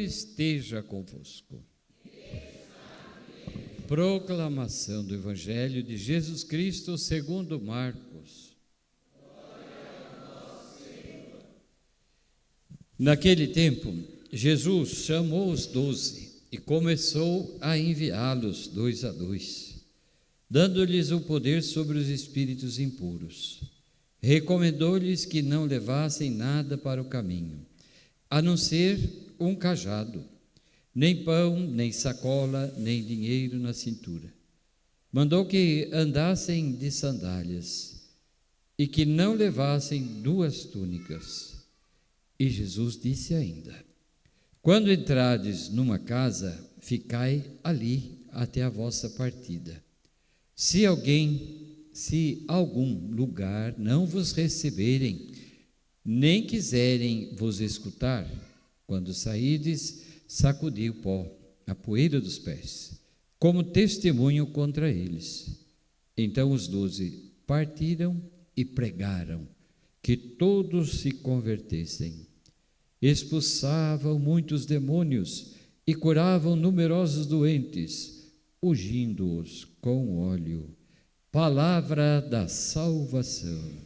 esteja convosco. Proclamação do Evangelho de Jesus Cristo segundo Marcos. Naquele tempo, Jesus chamou os 12 e começou a enviá-los 2 a 2, dando-lhes o poder sobre os espíritos impuros. Recomendou-lhes que não levassem nada para o caminho, a não ser um cajado, nem pão, nem sacola, nem dinheiro na cintura. Mandou que andassem de sandálias e que não levassem 2 túnicas. E Jesus disse ainda: quando entrardes numa casa, ficai ali até a vossa partida. Se algum lugar não vos receberem, nem quiserem vos escutar, quando saídes, sacudi o pó, a poeira dos pés, como testemunho contra eles. Então os 12 partiram e pregaram que todos se convertessem. Expulsavam muitos demônios e curavam numerosos doentes, ungindo-os com óleo. Palavra da salvação.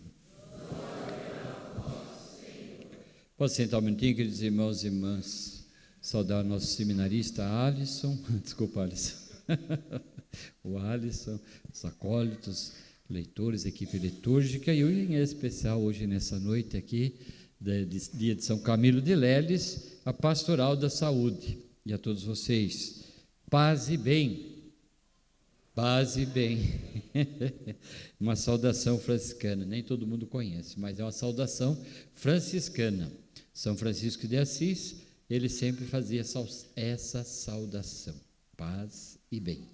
Pode sentar um minutinho, queridos irmãos e irmãs. Saudar o nosso seminarista Alisson, desculpa, Alisson, o Alisson, os acólitos, leitores, equipe litúrgica, e em especial hoje nessa noite aqui, dia de São Camilo de Leles, a Pastoral da Saúde. E a todos vocês, paz e bem. Paz e bem. Uma saudação franciscana, nem todo mundo conhece, mas é uma saudação franciscana. São Francisco de Assis, ele sempre fazia essa saudação, paz e bem.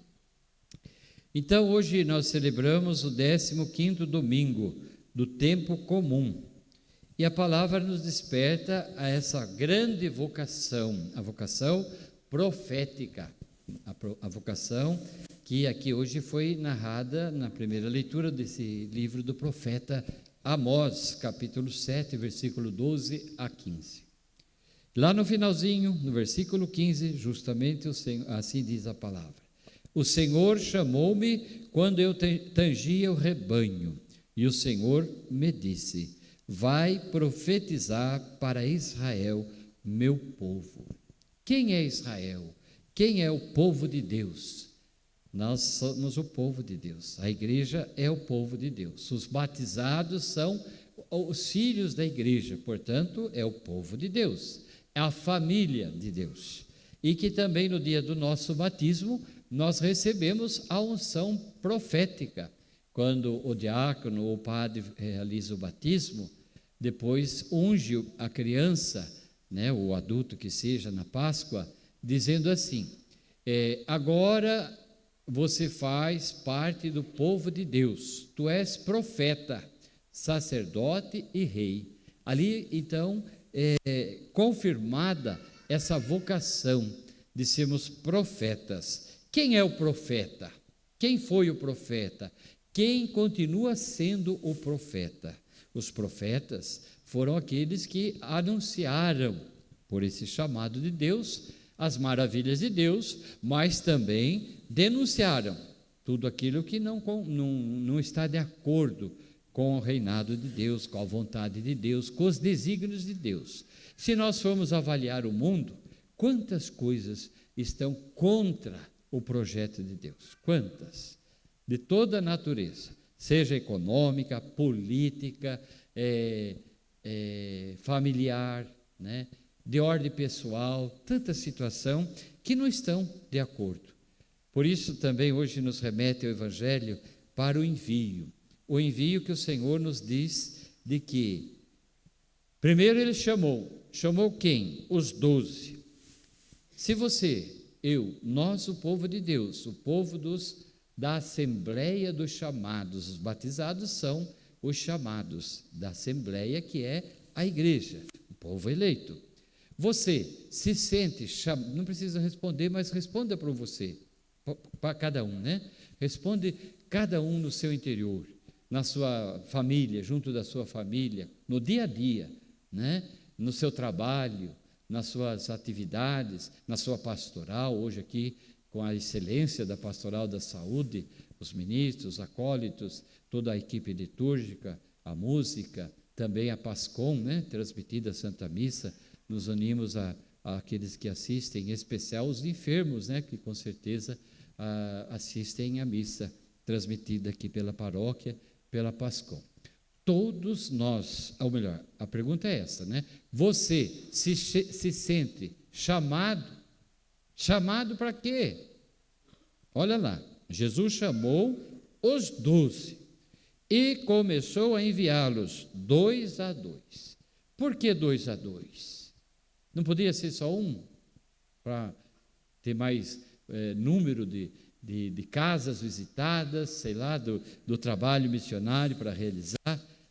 Então, hoje nós celebramos o 15º domingo do tempo comum, e a palavra nos desperta a essa grande vocação, a vocação profética, a vocação que aqui hoje foi narrada na primeira leitura desse livro do profeta Amós, capítulo 7, versículo 12 a 15. Lá no finalzinho, no versículo 15, justamente assim diz a palavra: o Senhor chamou-me quando eu tangia o rebanho, e o Senhor me disse: vai profetizar para Israel, meu povo. Quem é Israel? Quem é o povo de Deus? Nós somos o povo de Deus, a igreja é o povo de Deus, os batizados são os filhos da igreja, portanto é o povo de Deus, é a família de Deus, e que também no dia do nosso batismo nós recebemos a unção profética, quando o diácono ou o padre realiza o batismo, depois unge a criança, o adulto que seja na Páscoa, dizendo assim: agora você faz parte do povo de Deus, tu és profeta, sacerdote e rei. Ali, então, é confirmada essa vocação de sermos profetas. Quem é o profeta? Quem foi o profeta? Quem continua sendo o profeta? Os profetas foram aqueles que anunciaram, por esse chamado de Deus, as maravilhas de Deus, mas também denunciaram tudo aquilo que não está de acordo com o reinado de Deus, com a vontade de Deus, com os desígnios de Deus. Se nós formos avaliar o mundo, quantas coisas estão contra o projeto de Deus? Quantas? De toda a natureza, seja econômica, política, familiar, de ordem pessoal, tanta situação que não estão de acordo. Por isso também hoje nos remete o Evangelho para o envio que o Senhor nos diz de que, primeiro ele chamou quem? Os 12. Se você, nós, o povo de Deus, o povo da Assembleia dos chamados, os batizados são os chamados da Assembleia, que é a igreja, o povo eleito. Você se sente chamado, não precisa responder, mas responda para você, para cada um, Responde cada um no seu interior, na sua família, junto da sua família, no dia a dia, no seu trabalho, nas suas atividades, na sua pastoral, hoje aqui com a excelência da pastoral da saúde, os ministros, os acólitos, toda a equipe litúrgica, a música, também a Pascom, né, transmitida a Santa Missa, nos unimos àqueles que assistem, em especial os enfermos, né, que com certeza assistem à missa, transmitida aqui pela paróquia, pela Pascom. Todos nós, ou melhor, a pergunta é essa, né? Você se sente chamado? Chamado para quê? Olha lá, Jesus chamou os 12 e começou a enviá-los 2 a 2. Por que 2 a 2? Não podia ser só um? Para ter mais número de casas visitadas, sei lá, do trabalho missionário para realizar?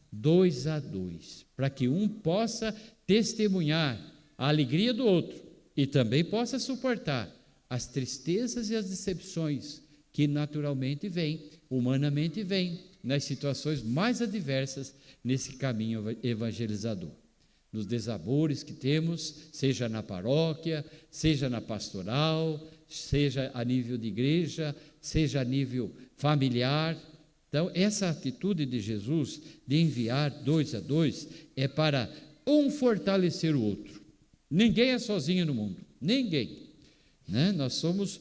2 a 2, para que um possa testemunhar a alegria do outro e também possa suportar as tristezas e as decepções que naturalmente vêm, humanamente vêm, nas situações mais adversas nesse caminho evangelizador. Nos desabores que temos, seja na paróquia, seja na pastoral, seja a nível de igreja, seja a nível familiar. Então, essa atitude de Jesus de enviar 2 a 2 é para um fortalecer o outro. Ninguém é sozinho no mundo, ninguém, né? Nós somos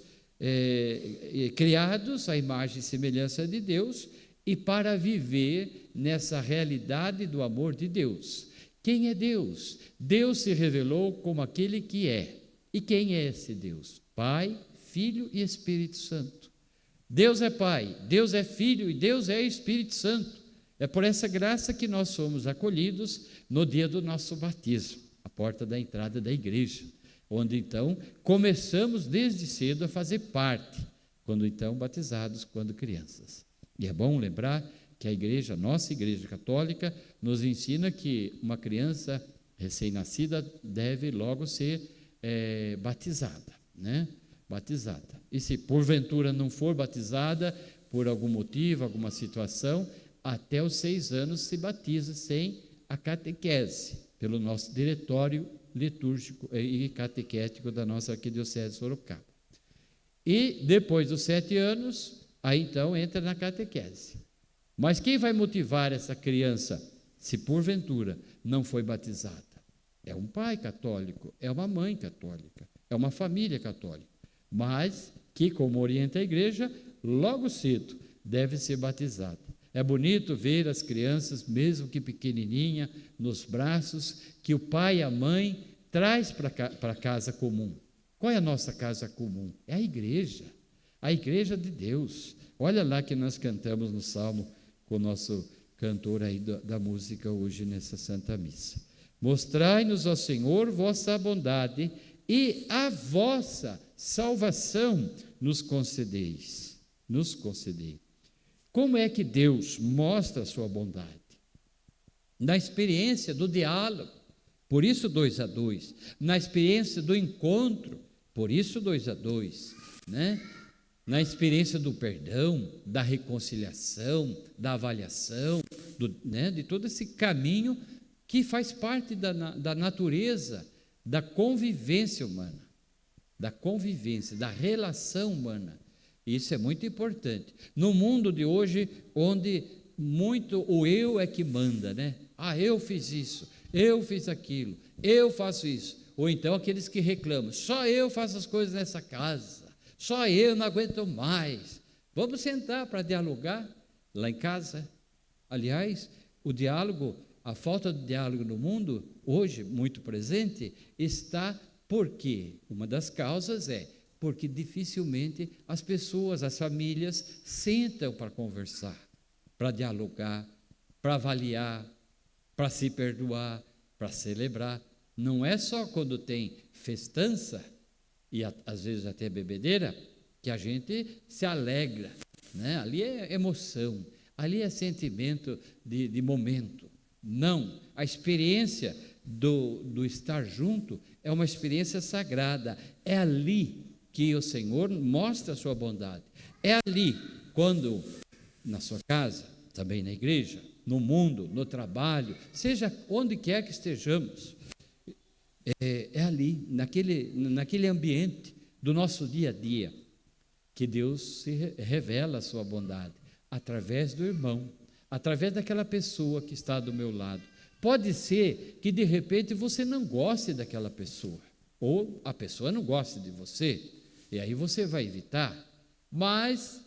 criados à imagem e semelhança de Deus e para viver nessa realidade do amor de Deus. Quem é Deus? Deus se revelou como aquele que é. E quem é esse Deus? Pai, Filho e Espírito Santo. Deus é Pai, Deus é Filho e Deus é Espírito Santo. É por essa graça que nós somos acolhidos no dia do nosso batismo, a porta da entrada da igreja, onde então começamos desde cedo a fazer parte, quando então batizados, quando crianças. E é bom lembrar que a igreja, a nossa igreja católica, nos ensina que uma criança recém-nascida deve logo ser batizada, né? Batizada. E se porventura não for batizada, por algum motivo, alguma situação, até os 6 anos se batiza sem a catequese, pelo nosso diretório litúrgico e catequético da nossa arquidiocese de Sorocaba. E depois dos 7 anos, aí então entra na catequese. Mas quem vai motivar essa criança, se porventura não foi batizada? É um pai católico, é uma mãe católica, é uma família católica, mas que, como orienta a igreja, logo cedo deve ser batizada. É bonito ver as crianças, mesmo que pequenininha, nos braços, que o pai e a mãe traz para a casa comum. Qual é a nossa casa comum? É a igreja de Deus. Olha lá que nós cantamos no Salmo com o nosso cantor aí da música hoje nessa Santa Missa. Mostrai-nos, ó Senhor, vossa bondade e a vossa salvação nos concedeis. Nos concedei. Como é que Deus mostra a sua bondade? Na experiência do diálogo, por isso 2 a 2. Na experiência do encontro, por isso 2 a 2, né? Na experiência do perdão, da reconciliação, da avaliação, de todo esse caminho que faz parte da natureza, da convivência humana, da relação humana. Isso é muito importante. No mundo de hoje, onde muito o eu é que manda, né? Eu fiz isso, eu fiz aquilo, eu faço isso. Ou então aqueles que reclamam, só eu faço as coisas nessa casa, só eu não aguento mais. Vamos sentar para dialogar lá em casa. Aliás, o diálogo, a falta de diálogo no mundo, hoje muito presente, está porque uma das causas é porque dificilmente as pessoas, as famílias, sentam para conversar, para dialogar, para avaliar, para se perdoar, para celebrar. Não é só quando tem festança, e às vezes até bebedeira, que a gente se alegra, né? Ali é emoção, ali é sentimento de momento. Não, a experiência do estar junto é uma experiência sagrada, é ali que o Senhor mostra a sua bondade, é ali quando, na sua casa, também na igreja, no mundo, no trabalho, seja onde quer que estejamos, É ali, naquele ambiente do nosso dia a dia, que Deus revela a sua bondade, através do irmão, através daquela pessoa que está do meu lado. Pode ser que de repente você não goste daquela pessoa, ou a pessoa não goste de você, e aí você vai evitar, mas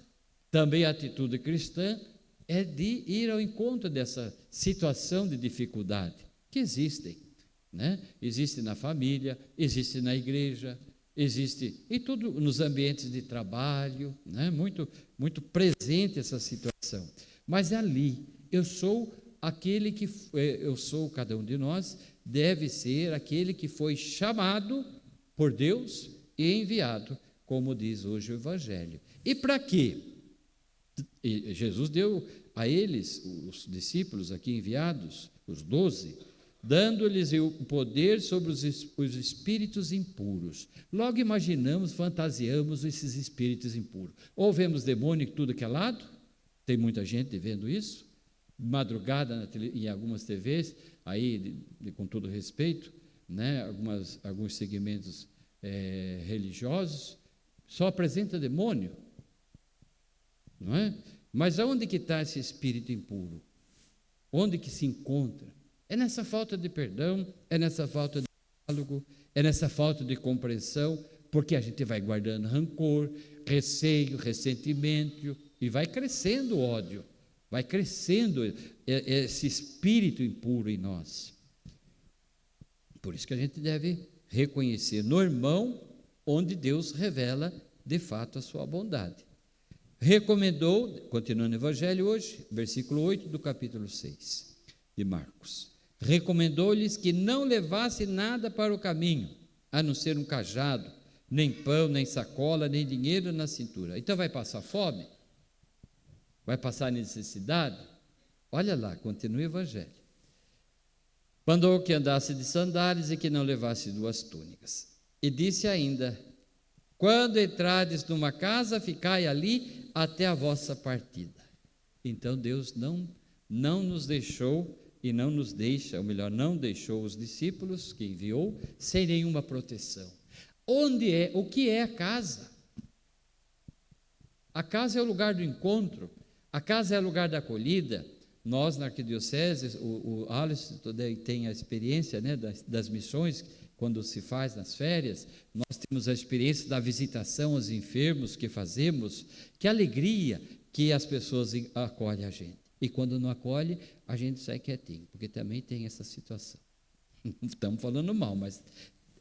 também a atitude cristã é de ir ao encontro dessa situação de dificuldade que existem, né? Existe na família, existe na igreja, existe em tudo, nos ambientes de trabalho, né? Muito presente essa situação. Mas ali, cada um de nós deve ser aquele que foi chamado por Deus e enviado, como diz hoje o Evangelho. E para quê? E Jesus deu a eles, os discípulos aqui enviados, os 12, dando-lhes o poder sobre os espíritos impuros. Logo imaginamos, fantasiamos esses espíritos impuros. Ou vemos demônio em tudo que é lado, tem muita gente vendo isso, madrugada em algumas TVs, aí, com todo respeito, né, alguns segmentos religiosos, só apresenta demônio, não é? Mas aonde que está esse espírito impuro? Onde que se encontra? É nessa falta de perdão, é nessa falta de diálogo, é nessa falta de compreensão, porque a gente vai guardando rancor, receio, ressentimento, e vai crescendo o ódio, vai crescendo esse espírito impuro em nós. Por isso que a gente deve reconhecer no irmão onde Deus revela de fato a sua bondade. Recomendou, continuando o Evangelho hoje, versículo 8 do capítulo 6 de Marcos, recomendou-lhes que não levasse nada para o caminho, a não ser um cajado, nem pão, nem sacola, nem dinheiro na cintura. Então vai passar fome? Vai passar necessidade? Olha lá, continua o Evangelho. Mandou que andasse de sandálias e que não levasse 2 túnicas. E disse ainda: quando entrardes numa casa, ficai ali até a vossa partida. Então Deus não nos deixou e não nos deixa, ou melhor, não deixou os discípulos que enviou sem nenhuma proteção. O que é a casa? A casa é o lugar do encontro, a casa é o lugar da acolhida. Nós, na arquidiocese, o Alisson tem a experiência, né, das missões, quando se faz nas férias, nós temos a experiência da visitação aos enfermos que fazemos, que alegria que as pessoas acolhem a gente. E quando não acolhe, a gente sai quietinho, porque também tem essa situação. Não estamos falando mal, mas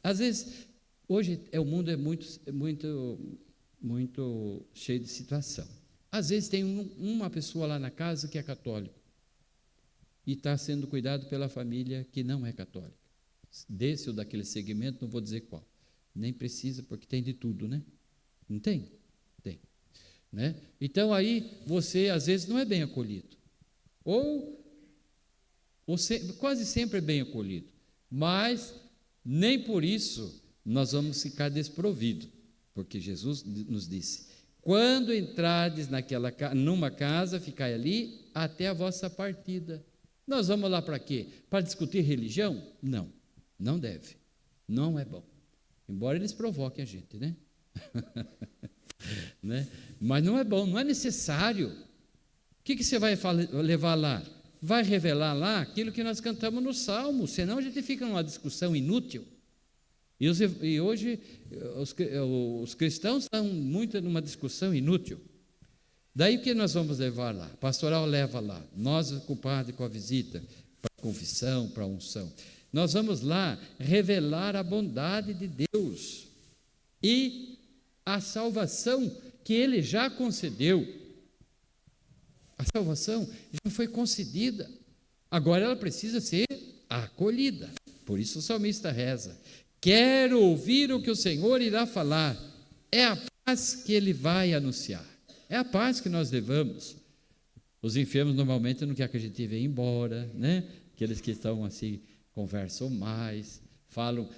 às vezes, hoje o mundo é muito cheio de situação. Às vezes tem uma pessoa lá na casa que é católico e está sendo cuidado pela família que não é católica. Desse ou daquele segmento, não vou dizer qual. Nem precisa, porque tem de tudo, né? Não tem? Tem. Né? Então, aí, você, às vezes, não é bem acolhido. Ou quase sempre é bem acolhido. Mas, nem por isso, nós vamos ficar desprovidos. Porque Jesus nos disse: quando entrardes numa casa, ficai ali até a vossa partida. Nós vamos lá para quê? Para discutir religião? Não. Não deve, não é bom, embora eles provoquem a gente, né? Né? Mas não é bom, não é necessário. O que você vai levar lá? Vai revelar lá aquilo que nós cantamos no Salmo, senão a gente fica numa discussão inútil. E hoje os cristãos estão muito numa discussão inútil. Daí o que nós vamos levar lá? Pastoral leva lá, nós culpados com a visita, para a confissão, para a unção. Nós vamos lá revelar a bondade de Deus e a salvação que Ele já concedeu. A salvação já foi concedida, agora ela precisa ser acolhida. Por isso o salmista reza: quero ouvir o que o Senhor irá falar. É a paz que Ele vai anunciar, é a paz que nós levamos. Os enfermos normalmente não querem que a gente vá embora, né? Aqueles que estão assim, conversam mais, falam: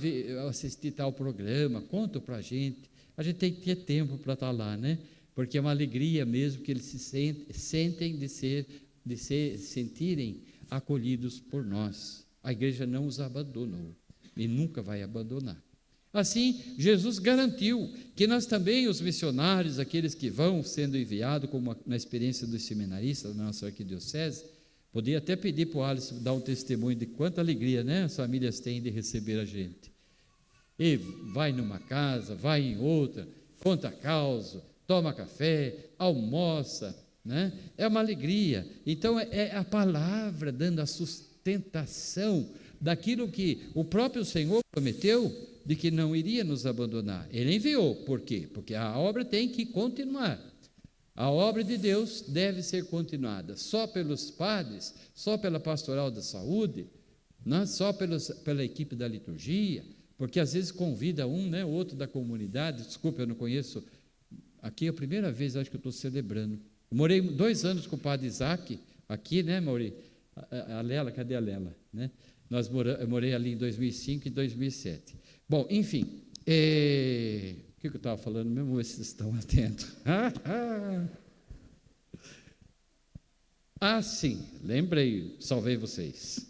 eu assisti tal programa, conta para a gente. A gente tem que ter tempo para estar lá, né? Porque é uma alegria mesmo que eles se sentem sentirem acolhidos por nós. A igreja não os abandonou, e nunca vai abandonar. Assim, Jesus garantiu que nós também, os missionários, aqueles que vão sendo enviados, como na experiência dos seminaristas da nossa arquidiocese, podia até pedir para o Alisson dar um testemunho de quanta alegria, né, as famílias têm de receber a gente. E vai numa casa, vai em outra, conta causa, toma café, almoça, né? É uma alegria. Então é a palavra dando a sustentação daquilo que o próprio Senhor prometeu, de que não iria nos abandonar. Ele enviou, por quê? Porque a obra tem que continuar. A obra de Deus deve ser continuada, só pelos padres, só pela pastoral da saúde, não só pela equipe da liturgia, porque às vezes convida um, né, outro da comunidade. Desculpa, eu não conheço, aqui é a primeira vez, acho que eu estou celebrando. Eu morei 2 anos com o padre Isaac, aqui, né, Mauri? A Lela, cadê a Lela? Né? Eu morei ali em 2005 e 2007. Bom, enfim, o que eu estava falando mesmo? Vamos ver se vocês estão atentos. Sim, lembrei, salvei vocês.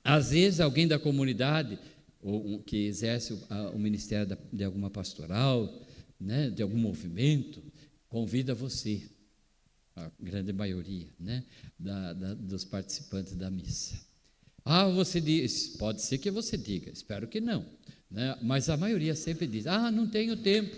Às vezes alguém da comunidade, ou que exerce o ministério de alguma pastoral, né, de algum movimento, convida você, a grande maioria, né, dos participantes da missa. Você diz, pode ser que você diga, espero que não, né? Mas a maioria sempre diz, não tenho tempo,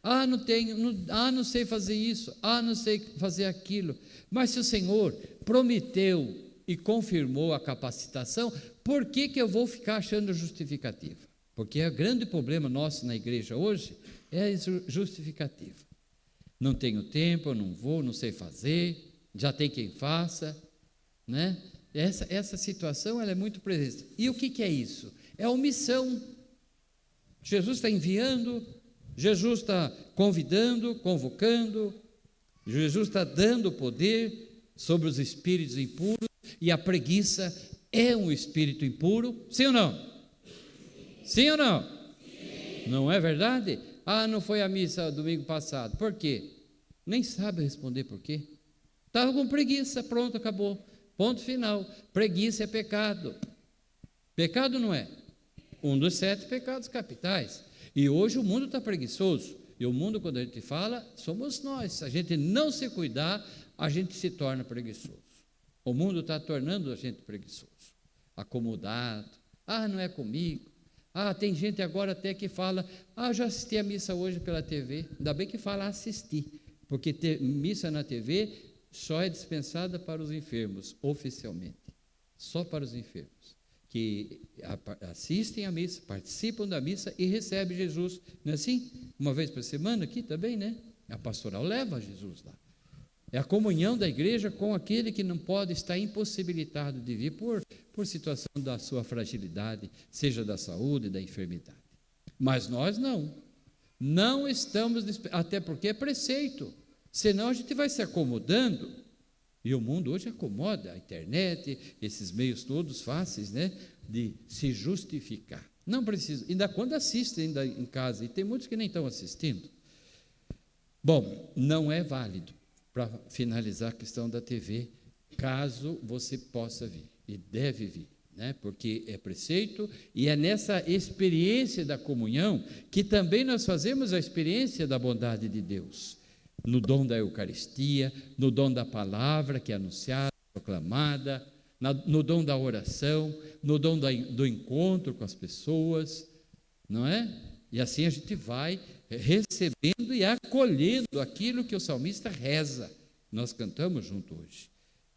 não sei fazer isso, não sei fazer aquilo. Mas se o Senhor prometeu e confirmou a capacitação, por que eu vou ficar achando justificativa? Porque o grande problema nosso na igreja hoje é justificativa. Não tenho tempo, eu não vou, não sei fazer, já tem quem faça, né? Essa situação ela é muito presente. E o que é isso? É omissão. Jesus está enviando, Jesus está convidando, convocando, Jesus está dando poder sobre os espíritos impuros, e a preguiça é um espírito impuro, sim ou não? Sim ou não? Sim. Não é verdade? Não foi à missa domingo passado, por quê? Nem sabe responder por quê. Estava com preguiça, pronto, acabou. Ponto final. Preguiça é pecado. Pecado não é? Um dos 7 pecados capitais. E hoje o mundo está preguiçoso. E o mundo, quando a gente fala, somos nós. Se a gente não se cuidar, a gente se torna preguiçoso. O mundo está tornando a gente preguiçoso, acomodado. Não é comigo. Tem gente agora até que fala, já assisti a missa hoje pela TV. Ainda bem que fala assistir, porque ter missa na TV só é dispensada para os enfermos, oficialmente. Só para os enfermos, que assistem à missa, participam da missa e recebem Jesus. Não é assim? Uma vez por semana aqui também, né? A pastoral leva Jesus lá. É a comunhão da igreja com aquele que não pode estar impossibilitado de vir por situação da sua fragilidade, seja da saúde, da enfermidade. Mas nós não estamos, até porque é preceito. Senão a gente vai se acomodando, e o mundo hoje acomoda, a internet, esses meios todos fáceis, né, de se justificar. Não precisa, ainda quando assistem ainda em casa, e tem muitos que nem estão assistindo. Bom, não é válido, para finalizar a questão da TV, caso você possa vir, e deve vir, né, porque é preceito, e é nessa experiência da comunhão que também nós fazemos a experiência da bondade de Deus. No dom da Eucaristia, no dom da palavra que é anunciada, proclamada, no dom da oração, no dom do encontro com as pessoas, não é? E assim a gente vai recebendo e acolhendo aquilo que o salmista reza. Nós cantamos junto hoje.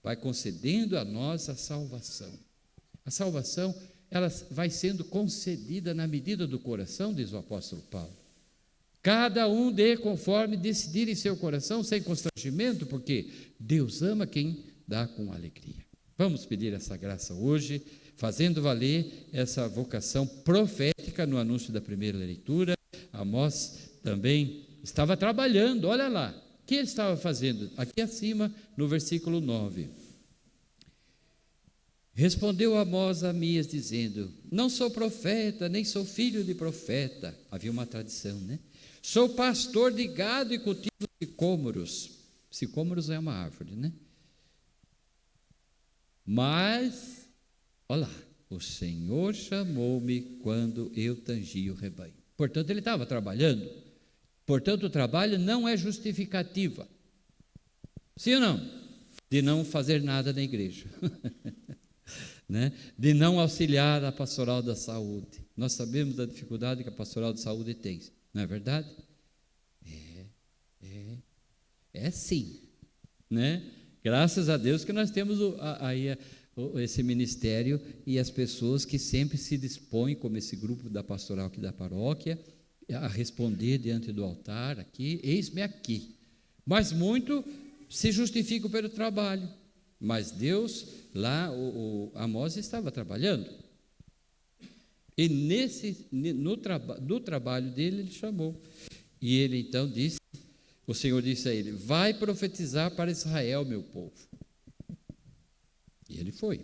Vai concedendo a nós a salvação. A salvação, ela vai sendo concedida na medida do coração, diz o apóstolo Paulo. Cada um dê conforme decidir em seu coração, sem constrangimento, porque Deus ama quem dá com alegria. Vamos pedir essa graça hoje, fazendo valer essa vocação profética no anúncio da primeira leitura. Amós também estava trabalhando, olha lá, o que ele estava fazendo? Aqui acima, no versículo 9. Respondeu Amós a Amias, dizendo: não sou profeta, nem sou filho de profeta. Havia uma tradição, né? Sou pastor de gado e cultivo sicômoros. Sicômoros é uma árvore, né? Mas, olha lá, o Senhor chamou-me quando eu tangia o rebanho. Portanto, ele estava trabalhando. Portanto, o trabalho não é justificativa. Sim ou não? De não fazer nada na igreja. Né? De não auxiliar a pastoral da saúde. Nós sabemos da dificuldade que a pastoral da saúde tem. Não é verdade? É sim. Né? Graças a Deus que nós temos esse ministério e as pessoas que sempre se dispõem, como esse grupo da pastoral aqui da paróquia, a responder diante do altar aqui, eis-me aqui. Mas muito se justificam pelo trabalho. Mas Deus, lá, Amós estava trabalhando. E no trabalho dele, ele chamou. E ele então disse, o Senhor disse a ele, vai profetizar para Israel, meu povo. E ele foi.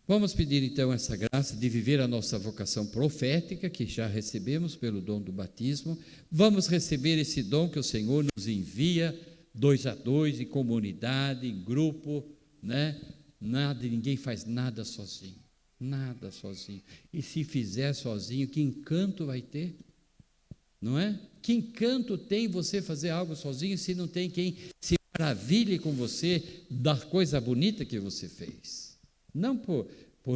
Vamos pedir então essa graça de viver a nossa vocação profética, que já recebemos pelo dom do batismo. Vamos receber esse dom que o Senhor nos envia, 2 a 2, em comunidade, em grupo, né? Ninguém faz nada sozinho. Nada sozinho. E se fizer sozinho, que encanto vai ter? Não é? Que encanto tem você fazer algo sozinho se não tem quem se maravilhe com você da coisa bonita que você fez? Não por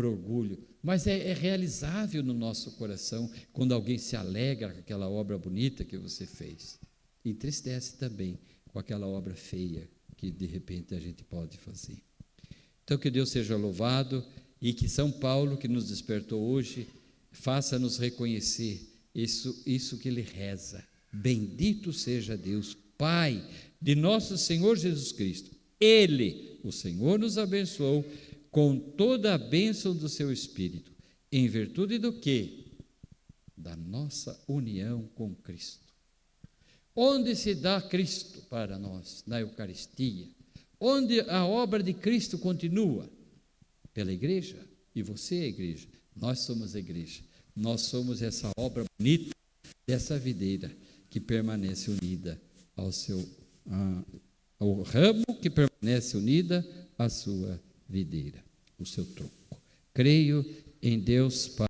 orgulho, mas é realizável no nosso coração quando alguém se alegra com aquela obra bonita que você fez. Entristece também com aquela obra feia que de repente a gente pode fazer. Então que Deus seja louvado e que São Paulo, que nos despertou hoje, faça-nos reconhecer isso que ele reza. Bendito seja Deus, Pai de nosso Senhor Jesus Cristo. Ele, o Senhor, nos abençoou com toda a bênção do seu Espírito, em virtude do quê? Da nossa união com Cristo. Onde se dá Cristo para nós? Na Eucaristia. Onde a obra de Cristo continua? Pela igreja. E você é a igreja. Nós somos a igreja. Nós somos essa obra bonita dessa videira que permanece unida ao ramo que permanece unida à sua videira, o seu tronco. Creio em Deus Pai.